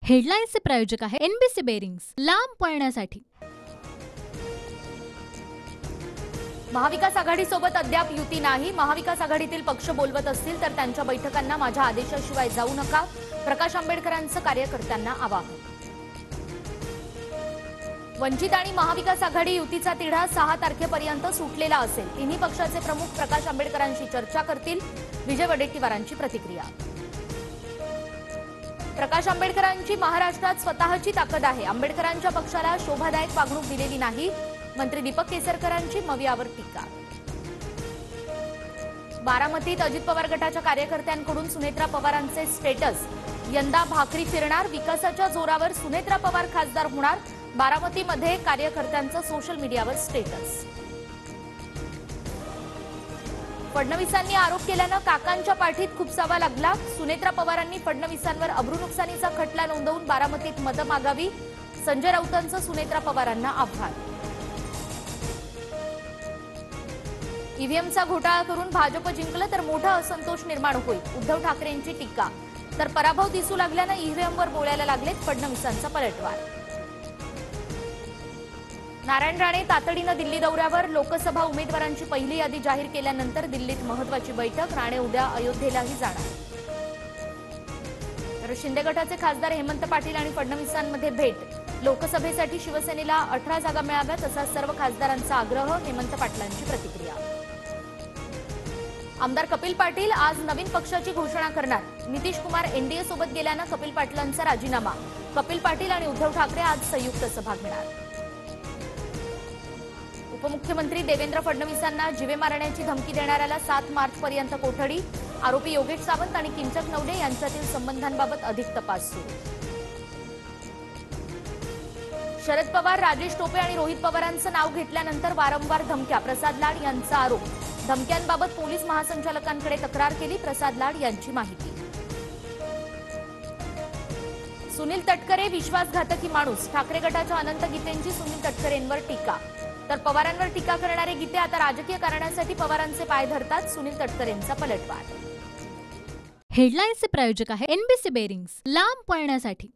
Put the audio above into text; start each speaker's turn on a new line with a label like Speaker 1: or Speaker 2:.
Speaker 1: हेडलाईन्सचे प्रायोजक आहे NBC bearings, लांब पळण्यासाठी।
Speaker 2: महाविकास आघाडीसोबत अद्याप युती नाही। महाविकास आघाडीतील पक्ष बोलवत असतील तर त्यांच्या बैठकांना माझ्या आदेशाशिवाय जाऊ नका, प्रकाश आंबेडकरांचं कार्यकर्त्यांना आवाहन। वंचित आणि महाविकास आघाडी युतीचा तिढा 6 तारखेपर्यंत सुटलेला असेल। तिन्ही पक्षाचे प्रमुख प्रकाश आंबेडकरांशी चर्चा करतील, विजय वडेट्टीवारांची प्रतिक्रिया। प्रकाश आंबेडकरांची महाराष्ट्रात स्वतःची ताकद आहे। आंबेडकरांच्या पक्षाला शोभादायक वागणूक दिलेली नाही, मंत्री दीपक केसरकरांची मवियावर टीका। बारामतीत अजित पवार गटाच्या कार्यकर्त्यांकडून सुनेत्रा पवारांचे स्टेटस, यंदा भाकरी फिरणार, विकासाच्या जोरावर सुनेत्रा पवार खासदार होणार। बारामतीमध्ये कार्यकर्त्यांचं सोशल मीडियावर स्टेटस। फडणवीसांनी आरोप केल्यानं काकांच्या पाठीत खुपसावा लागला। सुनेत्रा पवारांनी फडणवीसांवर अब्रू नुकसानीचा खटला नोंदवून बारामतीत मतं मागावी। संजय राऊतांचं सुनेत्रा पवारांना आव्हान। ईव्हीएमचा घोटाळा करून भाजप जिंकलं तर मोठा असंतोष निर्माण होईल, उद्धव ठाकरेंची टीका। तर पराभव दिसू लागल्यानं ईव्हीएमवर बोलायला लागलेत फडणवीसांचा पलटवार। नारायण राणे तातडीनं दिल्ली दौऱ्यावर, लोकसभा उमेदवारांची पहिली यादी जाहीर केल्यानंतर दिल्लीत महत्त्वाची बैठक। राणे उद्या अयोध्येलाही जाणार। तर शिंदे गटाचे खासदार हेमंत पाटील आणि फडणवीसांमध्ये भेट, लोकसभेसाठी शिवसेनेला 18 जागा मिळाव्यात असा सर्व खासदारांचा आग्रह, हेमंत पाटलांची प्रतिक्रिया। आमदार कपिल पाटील आज नवीन पक्षाची घोषणा करणार। नितीश कुमार एनडीए सोबत गेल्यानं कपिल पाटलांचा राजीनामा। कपिल पाटील आणि उद्धव ठाकरे आज संयुक्त सभा घेणार। उपमुख्यमंत्री देवेंद्र फडणवीसांना जीवे मारण्याची धमकी देणाऱ्याला 7 मार्चपर्यंत कोठडी। आरोपी योगेश सावंत आणि किंचक नवले यांच्यातील संबंधांबाबत अधिक तपास सुरू। शरद पवार, राजेश टोपे आणि रोहित पवारांचं नाव घेतल्यानंतर वारंवार धमक्या, प्रसाद लाड यांचा आरोप। धमक्यांबाबत पोलीस महासंचालकांकडे तक्रार केली, प्रसाद लाड यांची माहिती। सुनील तटकरे विश्वासघातकी माणूस, ठाकरे गटाच्या अनंत गीतेंची सुनील तटकरेंवर टीका। तर पवारांवर टीका करणारे गीते आता राजकीय कारणासाठी पवारांचे पाय धरतात, सुनील तटकरेंचा पलटवार।
Speaker 1: हेडलाईन्सचे प्रायोजक आहे एनबीसी बेरिंग्स, लांब पळण्यासाठी।